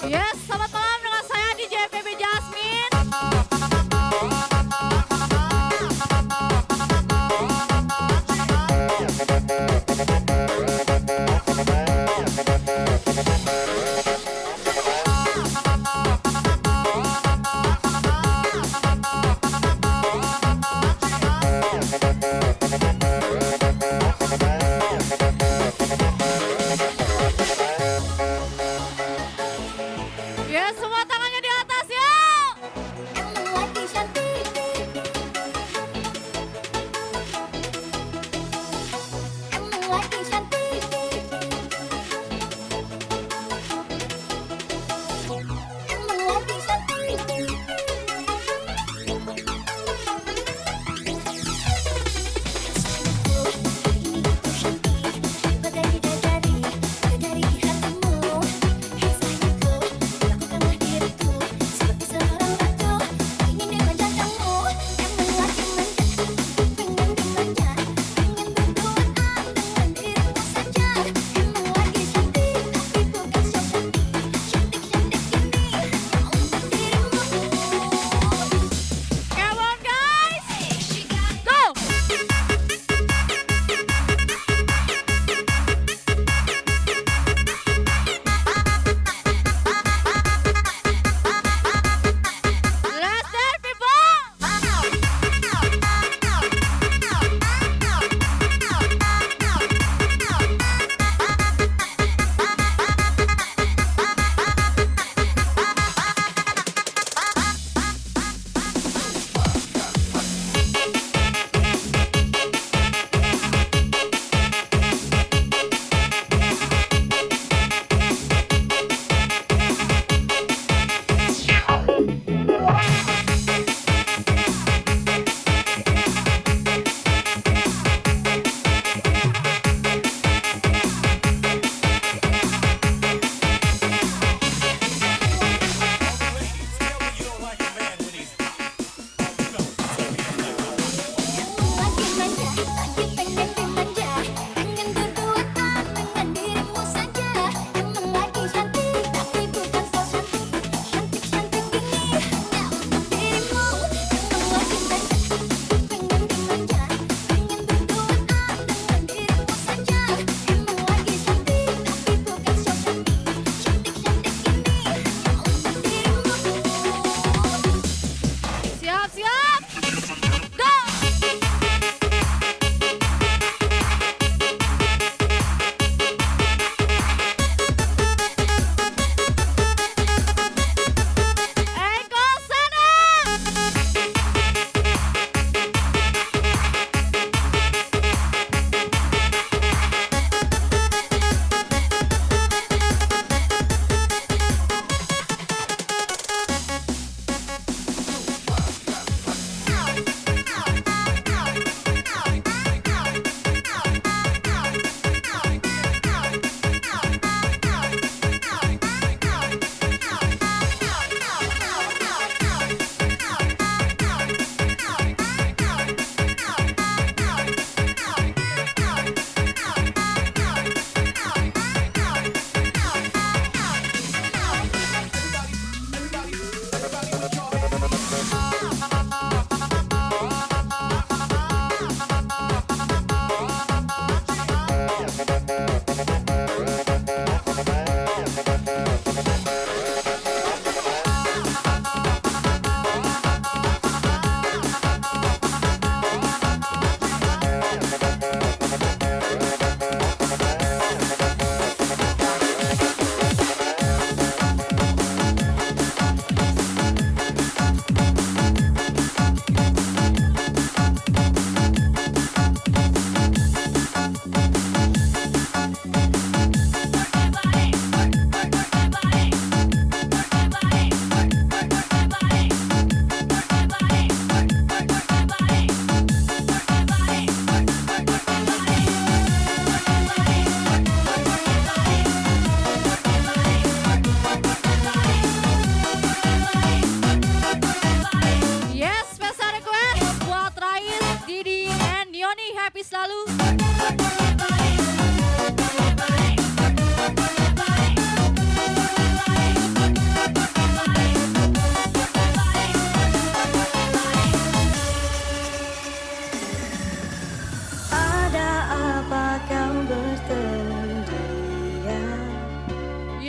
Yes, selamat malam dengan saya DJ Beiby Jasmine.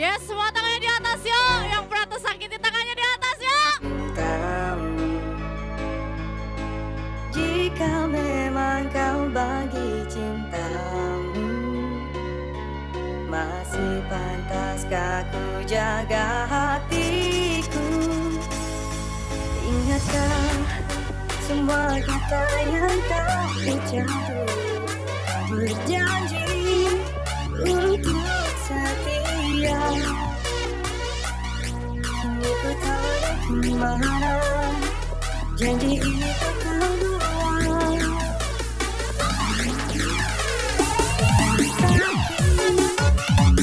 Yes, semua tangannya di atas yuk. Yang pernah tersakiti tangannya di atas yuk. Tahu jika memang kau bagi cintamu, masih pantaskah ku jaga hatiku? Ingatkah semua kata yang kau ucap? Berjanji untuk setia. Kini ku tahu kemana janji itu kau buang.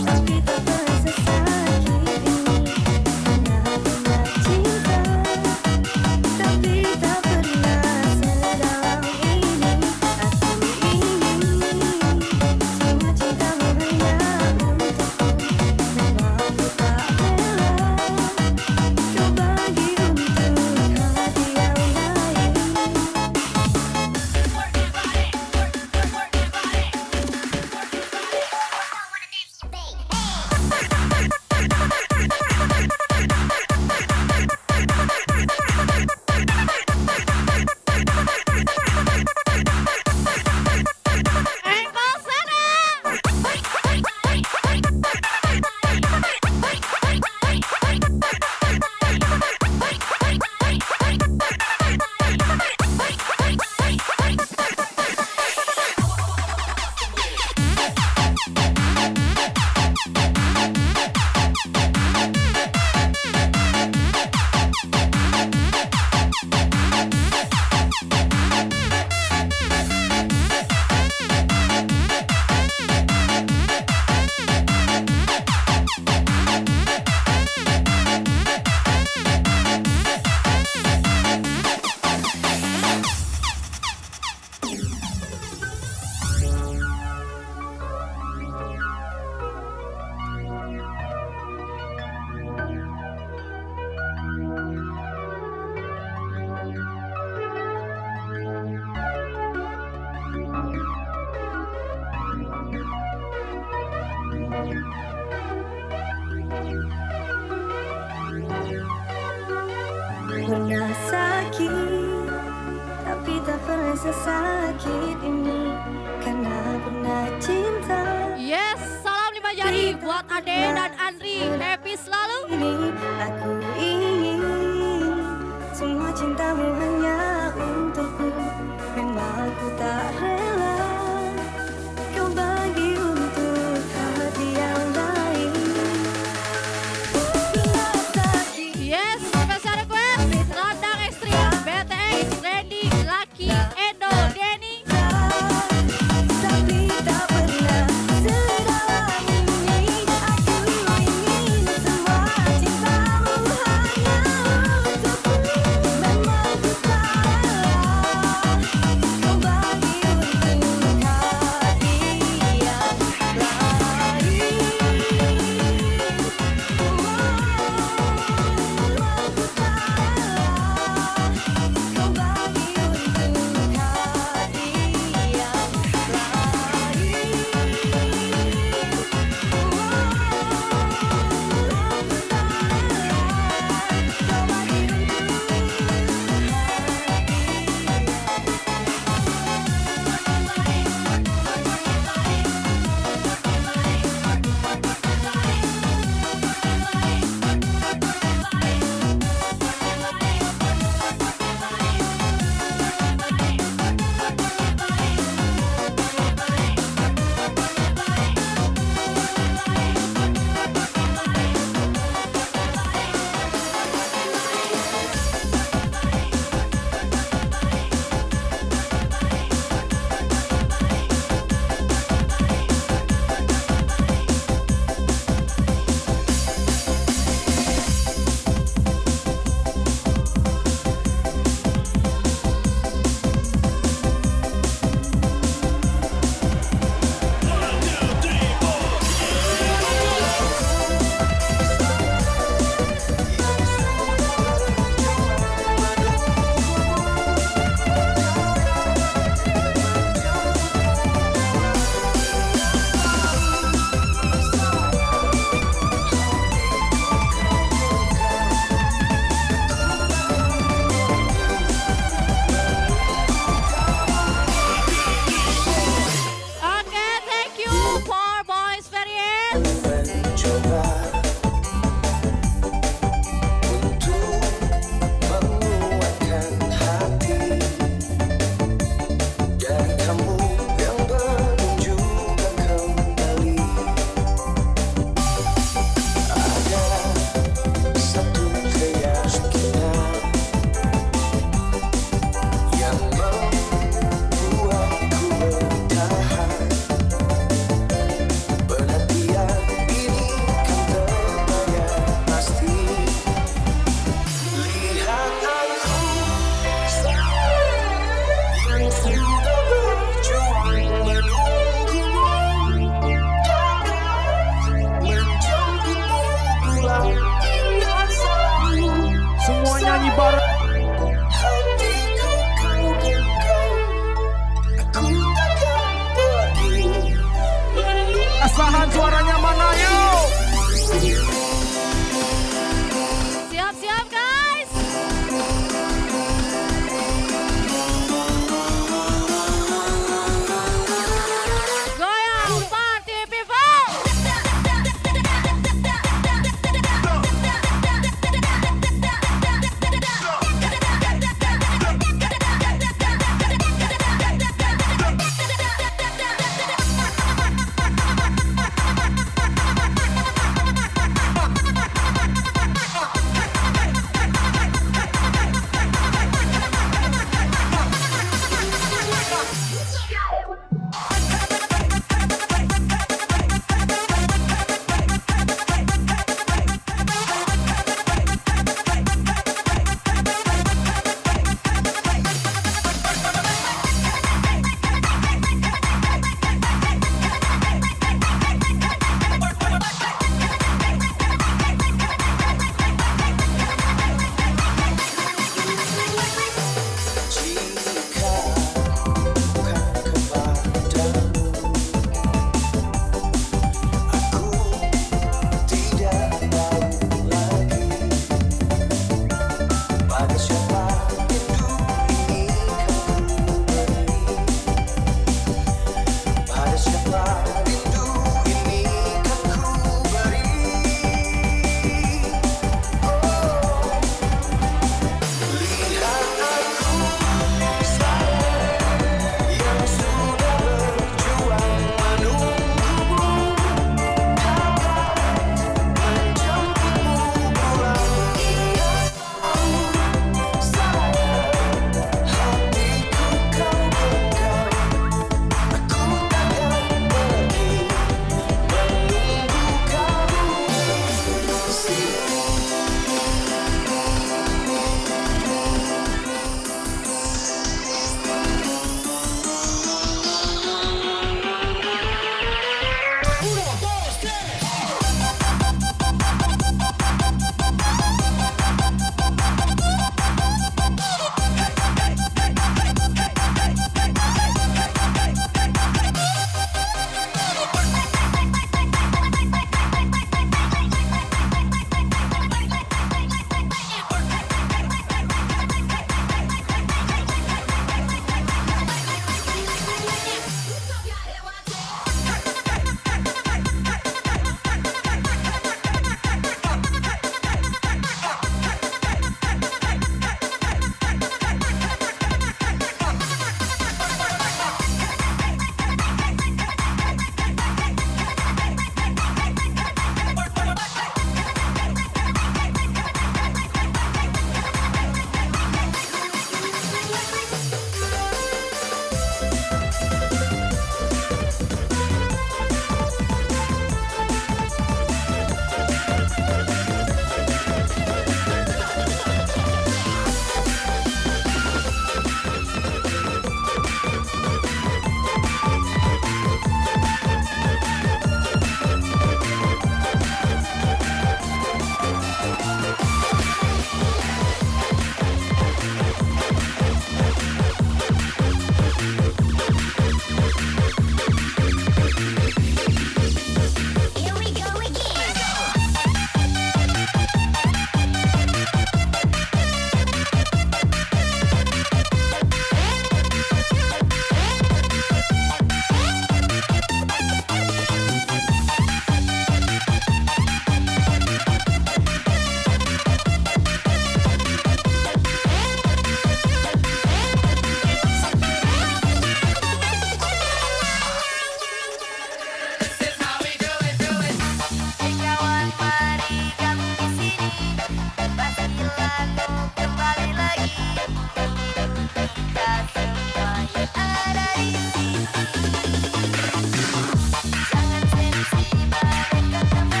Tapi tak pernah sesakit ini. Karena pernah cinta, tapi tak pernah sedalam ini. Aku ingin semua cintamu hanya untukku. Memang ku tak rela kau bagi untuk hati yang lain. Ankle sana. Pernah sakit, tapi tak pernah sesakit ini. Karena pernah cinta. Yes, salam 5 jari buat Ade dan Andri. Happy selalu. Ini aku ingin semua cintamu hanya untukku. Memang ku tak rela kau bagi untuk hati yang lain. Bila sakit, Yes, spesial request. Radang ekstrim, BTX, Randy, Lucky, Edo, Denny. tapi tak pernah sedalam ini. Aku ingin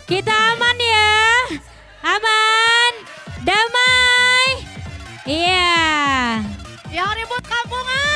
Kita aman ya, aman, damai, iya. Yang ribut kampungan.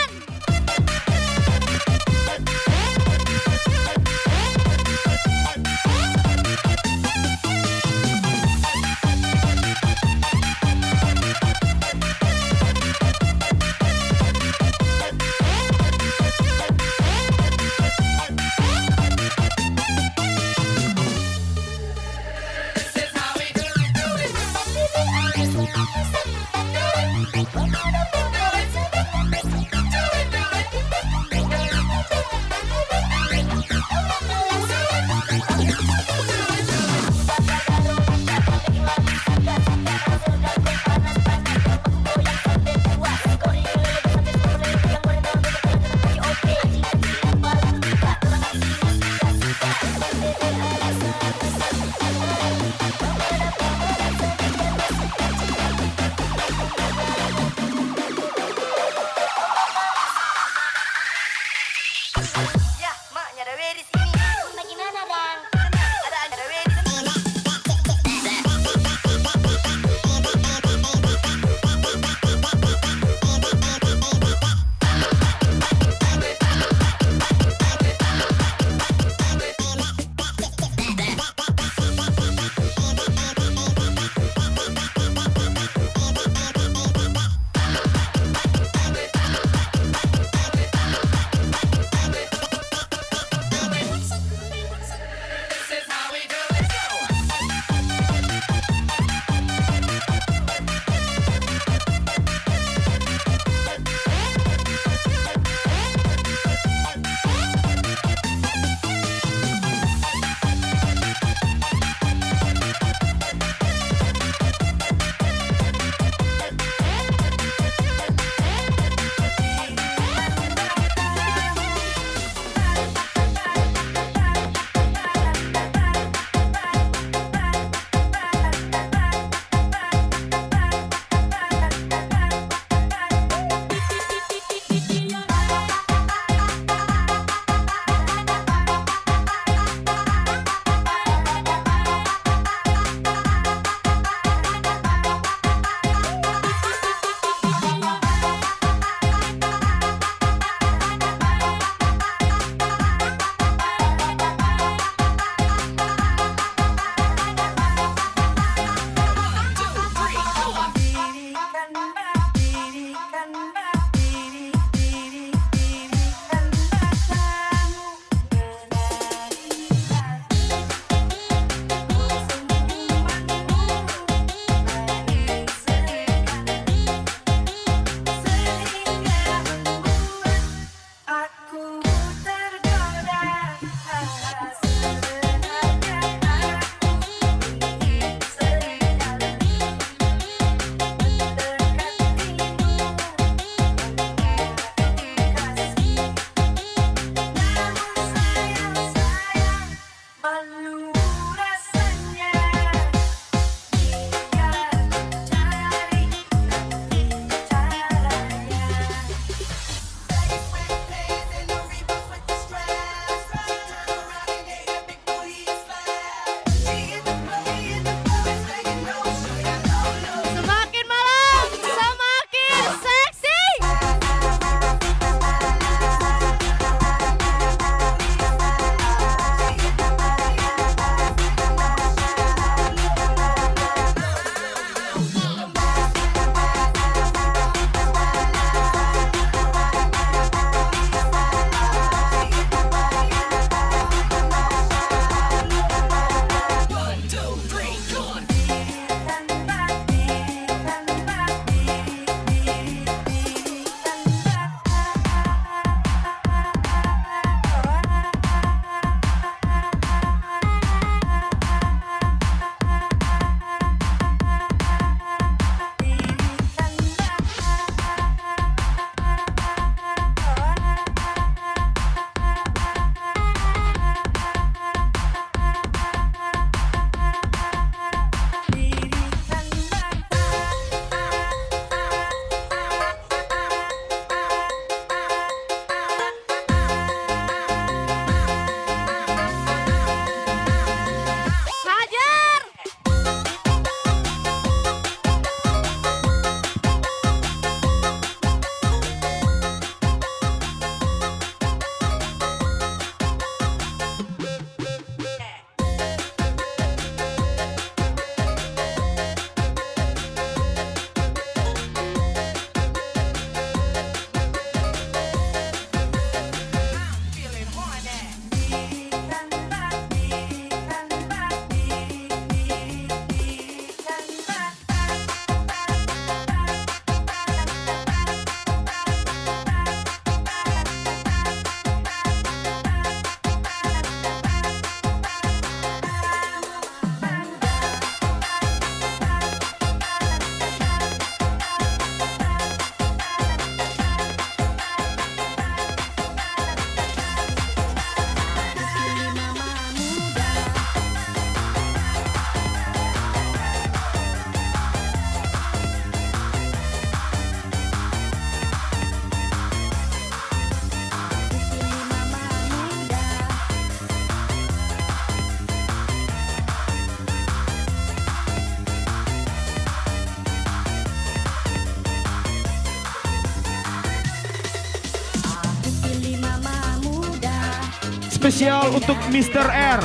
spesial untuk Mr. R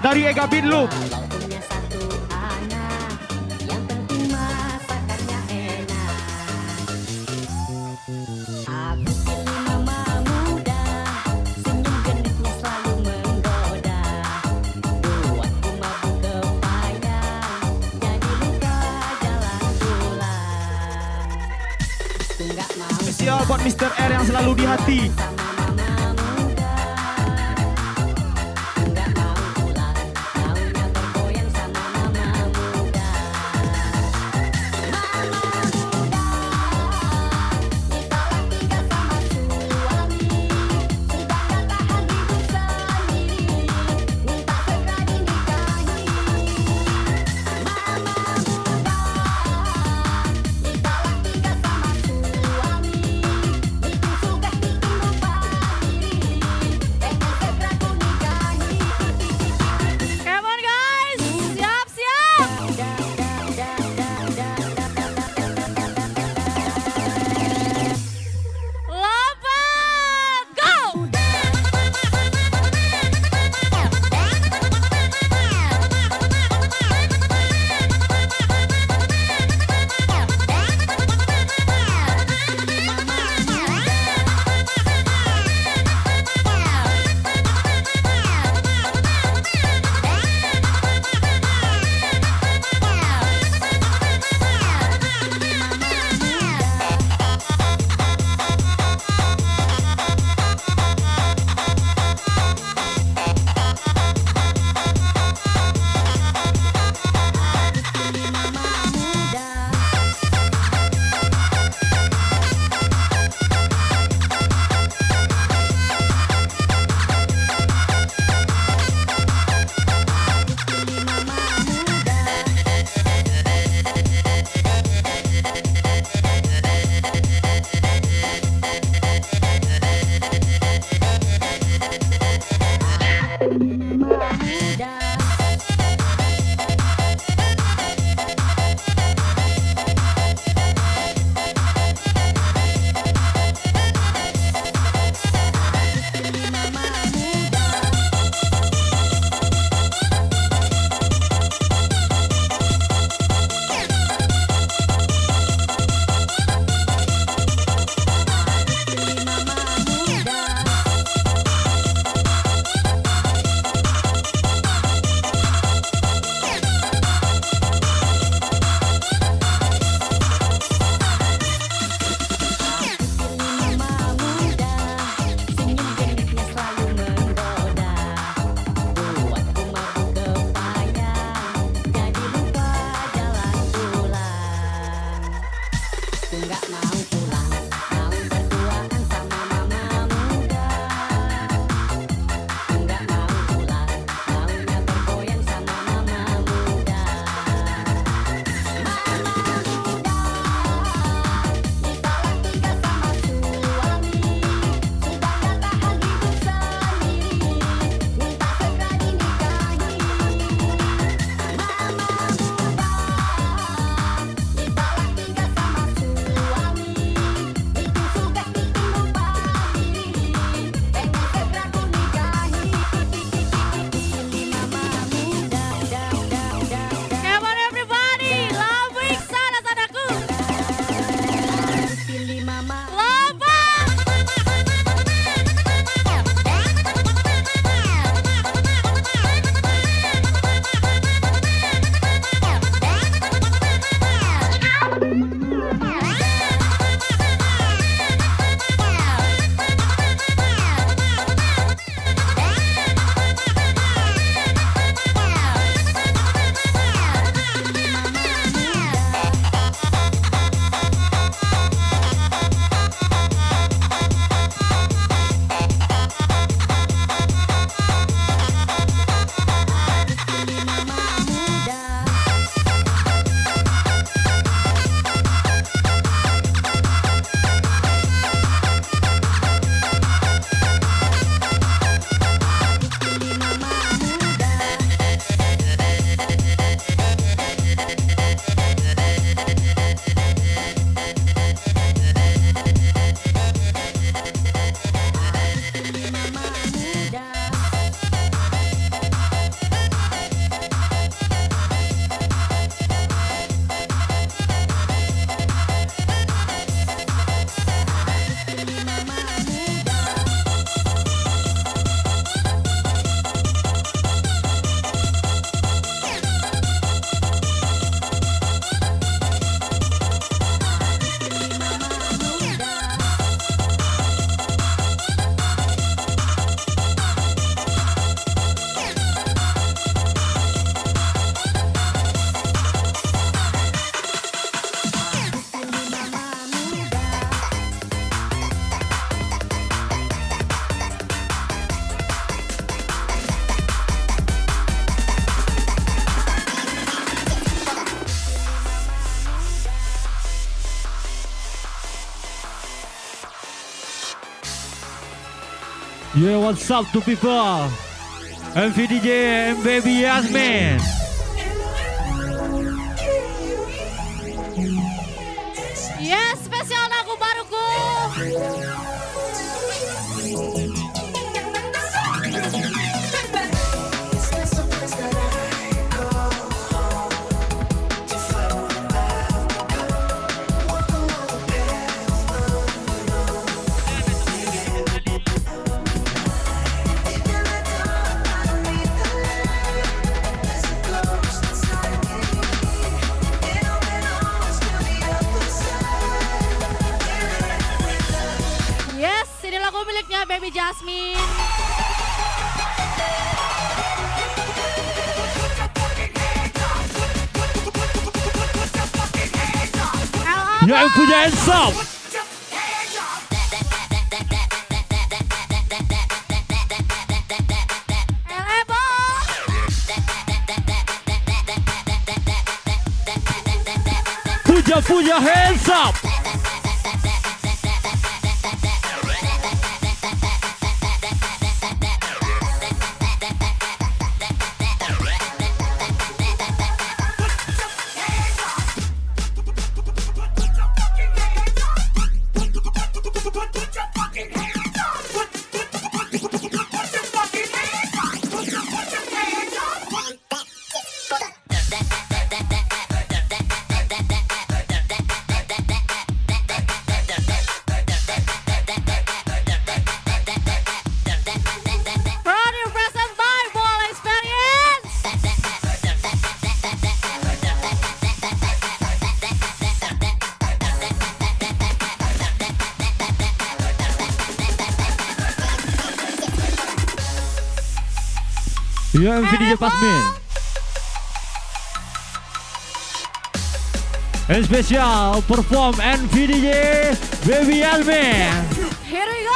dari Ega Binlu. Spesial buat Mr. R yang selalu di hati. Yeah, what's up to people? MVDJ and Beiby Jasmine. Yes, spesial lagu baruku. Yes, ini lagu miliknya Beiby Jasmine. Yang punya hands up. Puja hands up. Ya, MVDJ Jasmine. And special perform MVDJ Beiby Jasmine. Here we go.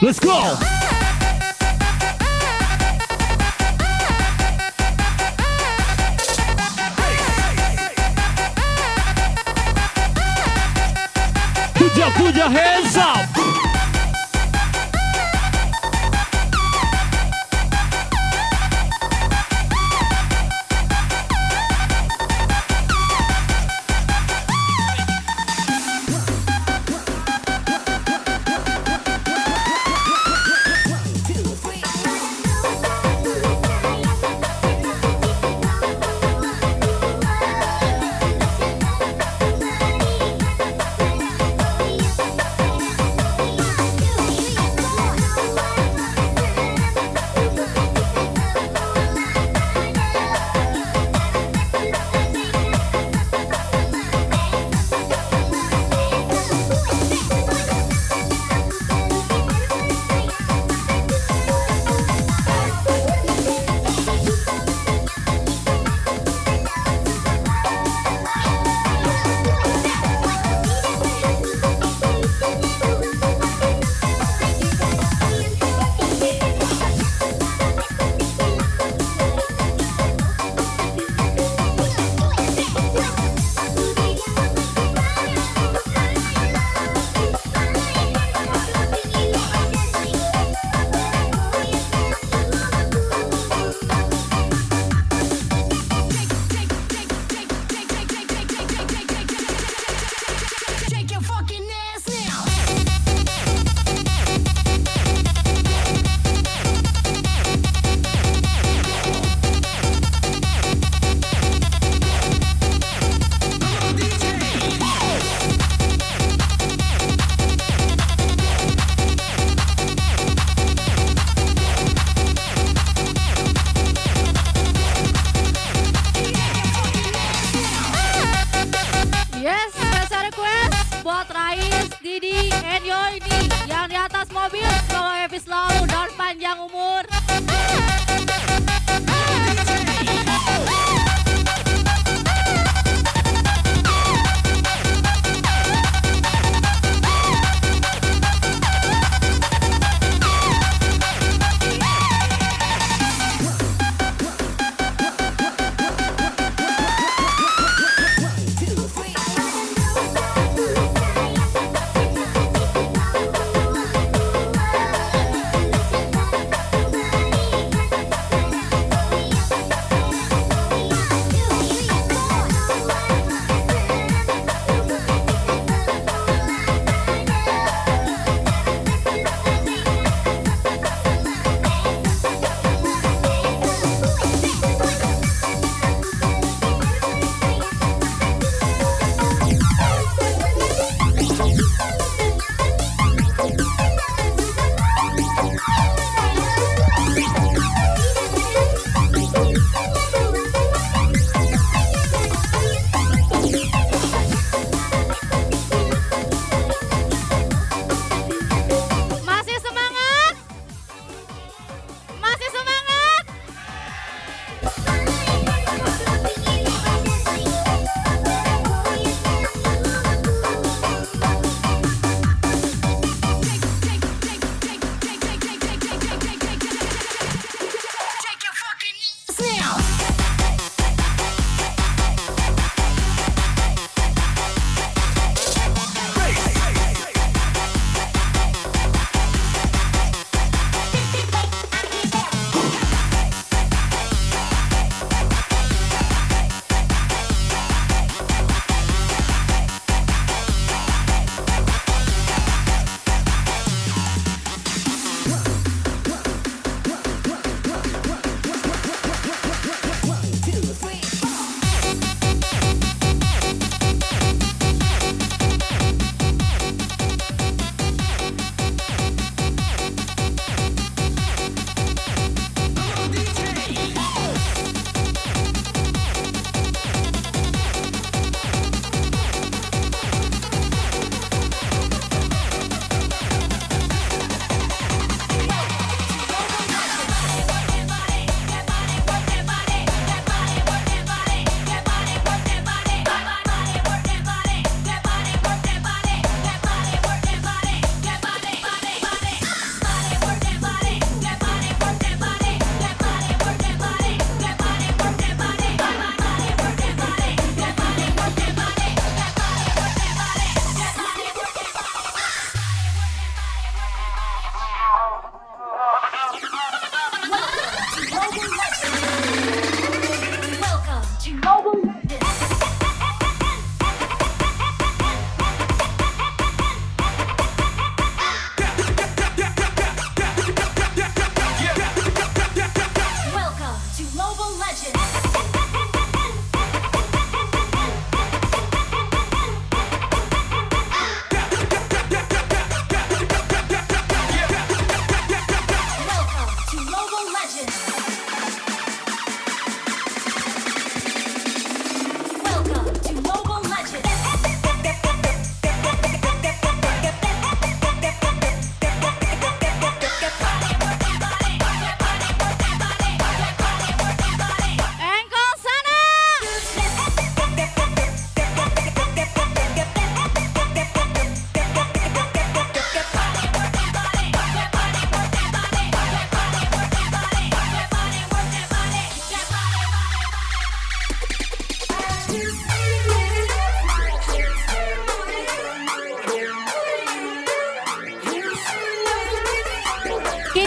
Let's go. Put your hands up.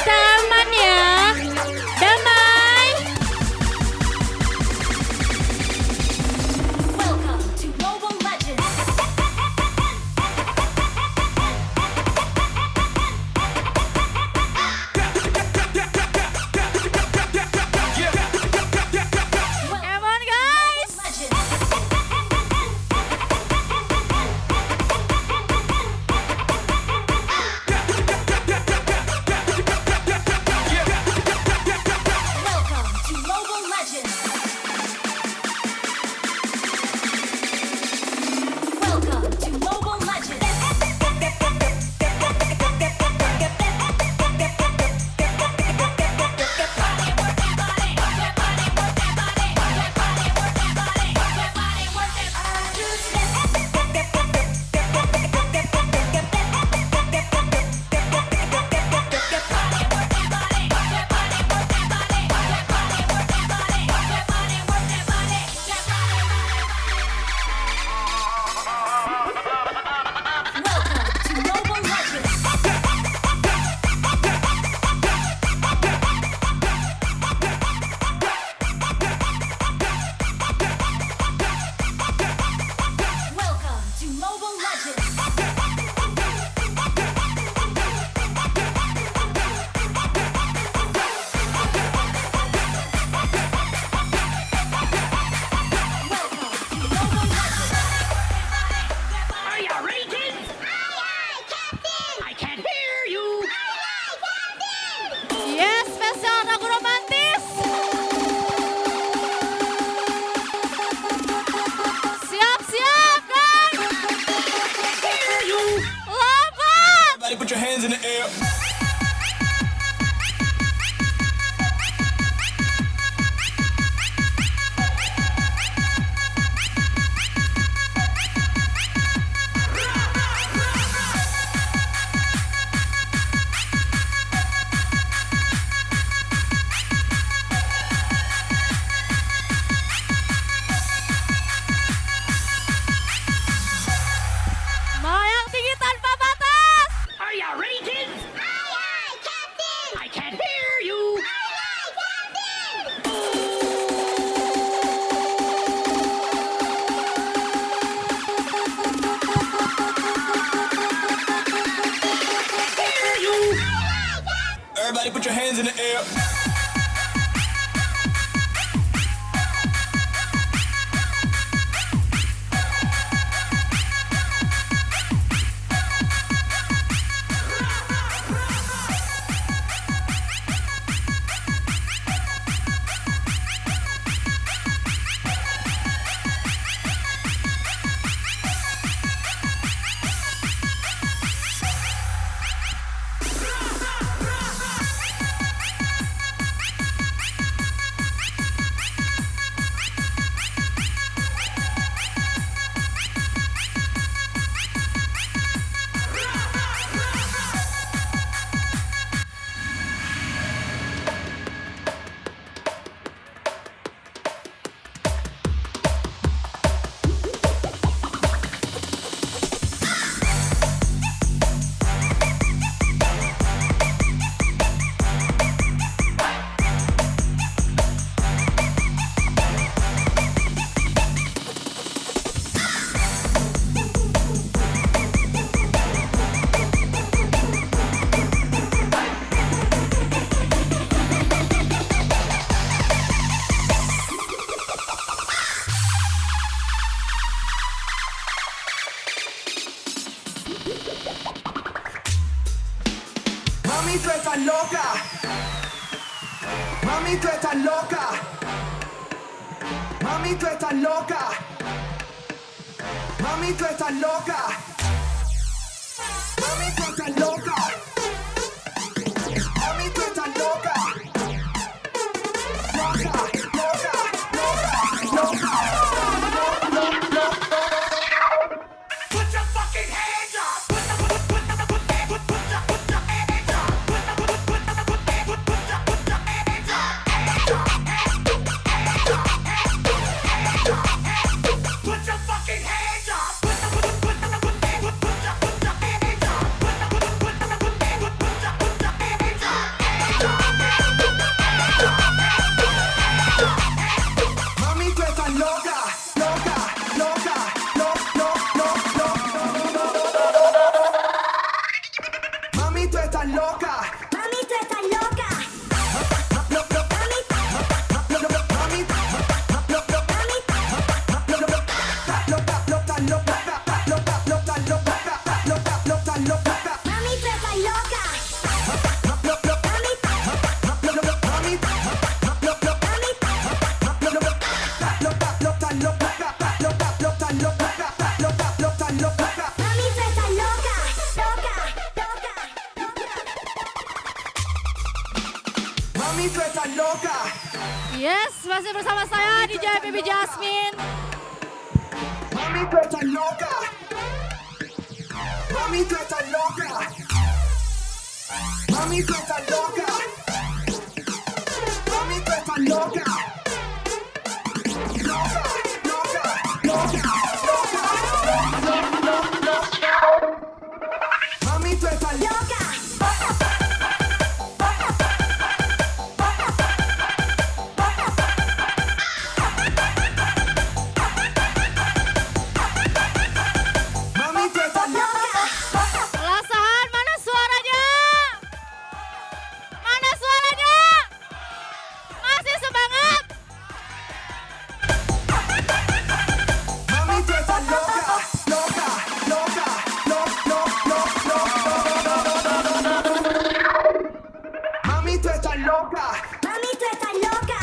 bisa aman ya. Damai. Welcome to Mobile Legends. Come on guys. Welcome to Mobile Legends. Welcome to Mobile Legends. Welcome to Mobile Legends. Welcome to Mobile Legends. Are you ready, kids? Aye, Captain! I can't hear you! Yes, spesial lagu romantis. Siap-siap guys. Hear you! Lompat. Everybody put your hands in the air. Mau yang tinggi tanpa batas. Are you ready, kids? Aye, Captain! I can't hear you! Hear you! Everybody put your hands in the air. Mami, tú estás loca. Mami, tú estás loca. Mami, tú estás loca. Mami, tú estás loca. Mami, tú estás loca. Mami, tú estás loca. Loca, loca, loca, loca. Put your fucking hands up! Put your fucking hands up! Mami, tú estás loca. Yes, masih bersama saya DJ Beiby Jasmine. Mami, tú estás loca. Mami, tú estás loca. Mami, tú estás loca. Mami, tú estás loca. Loca, loca, loca, loca, loca. Mami, tú estás loca. Mami, tú estás loca. Pelasahan, mana suaranya? Mana suaranya? Masih semangat? Mami, tú estás loca, loca, loca, loca, loca, loca. Mami, tú estás loca. Mami, tú estás loca.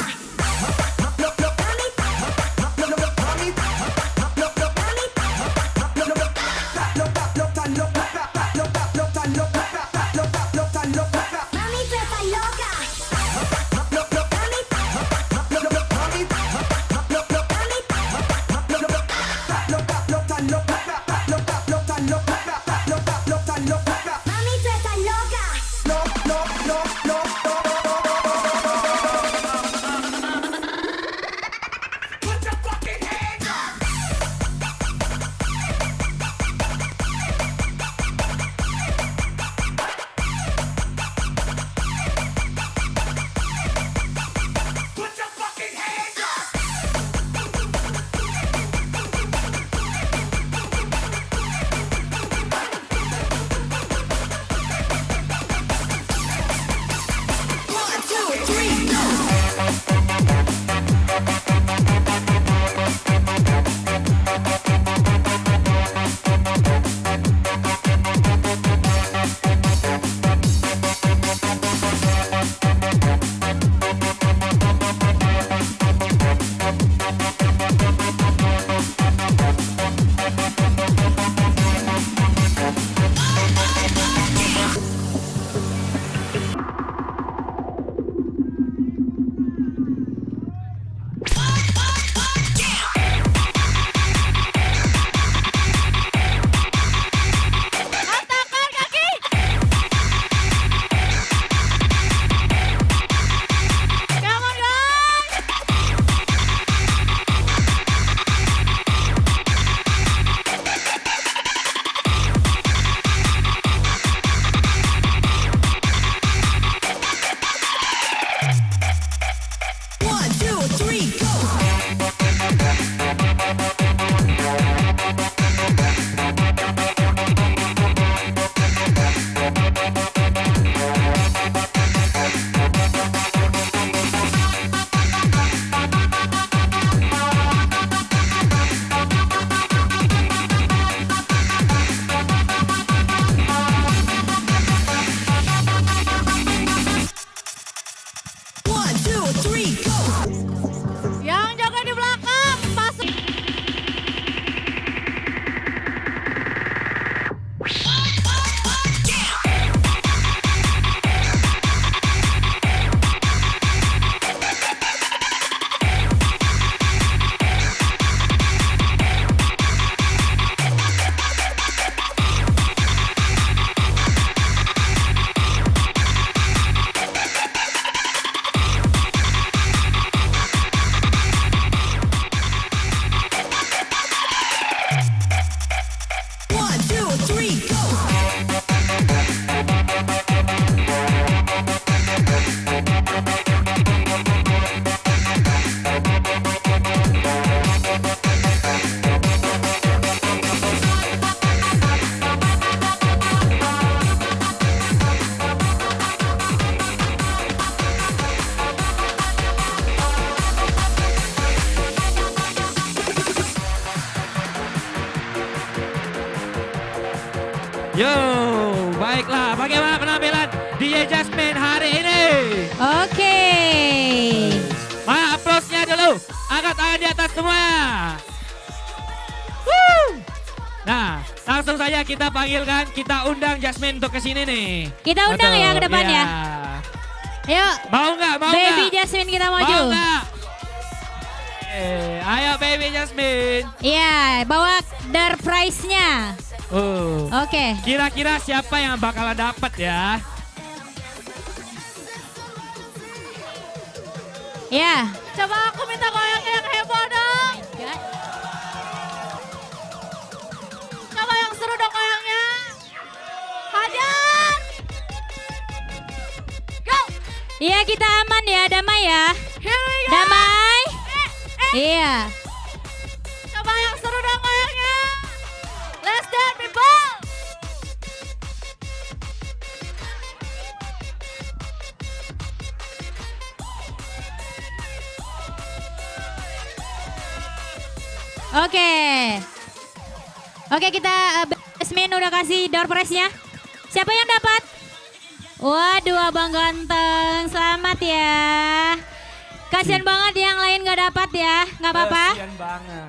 Angkatkan kaki. Come on guys. Yang jaga di belakang, masuk. Yo, baiklah. Bagaimana penampilan DJ Jasmine hari ini? Oke. Mana aplausnya dulu? Angkat tangan di atas semuanya. Woo! Nah, langsung saja kita panggilkan, kita undang Jasmine untuk kesini nih. Kita undang ya ke depan ya. Yuk. Mau nggak? Mau Beiby nggak? Jasmine kita maju. Mau nggak? Ayo Beiby Jasmine. Iya, bawa door prize-nya. Oke. Kira-kira siapa yang bakalan dapat ya? Ya. Coba aku minta goyang yang heboh dong. Coba yang seru dong goyangnya. Hajar. Go. Iya, kita aman ya, damai ya. Here we go. Damai. Iya. Coba yang seru dong goyangnya. Let's dance people. Oke, kita Jasmine udah kasih door prize-nya. Siapa yang dapat? Waduh, abang ganteng, selamat ya. Kasian banget yang lain nggak dapat ya, nggak apa-apa. Kasian banget.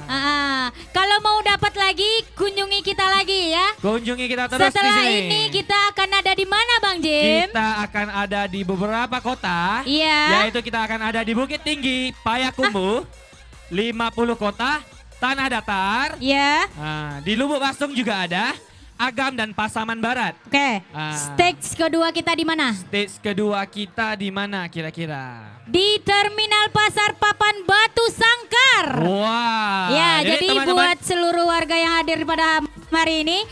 Kalau mau dapat lagi, kunjungi kita lagi ya. Kunjungi kita terus Setelah di sini. ini kita akan ada di mana, Bang Jim? Kita akan ada di beberapa kota. Iya. Yaitu kita akan ada di Bukittinggi, Payakumbuh, 50 kota, Tanah Datar. Iya. Di Lubuk Basung juga ada, Agam dan Pasaman Barat. Oke. Stage kedua kita di mana? Stage kedua kita di mana kira-kira? Di Terminal Pasar Papan Batu Sangkar. Wah. Ya, jadi teman-teman, buat seluruh warga yang hadir pada hari ini,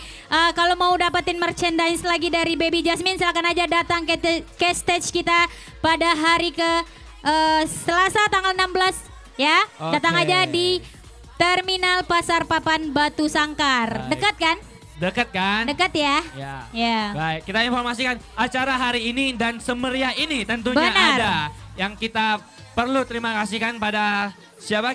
kalau mau dapetin merchandise lagi dari Beiby Jasmine, silakan aja datang ke stage kita pada hari Selasa tanggal 16 ya. Oke. Datang aja di Terminal Pasar Papan Batu Sangkar. Baik. Dekat kan? Dekat kan? Dekat ya. Ya. Ya. Baik, kita informasikan acara hari ini dan semeriah ini tentunya Benar. ada yang kita perlu terima kasihkan pada siapa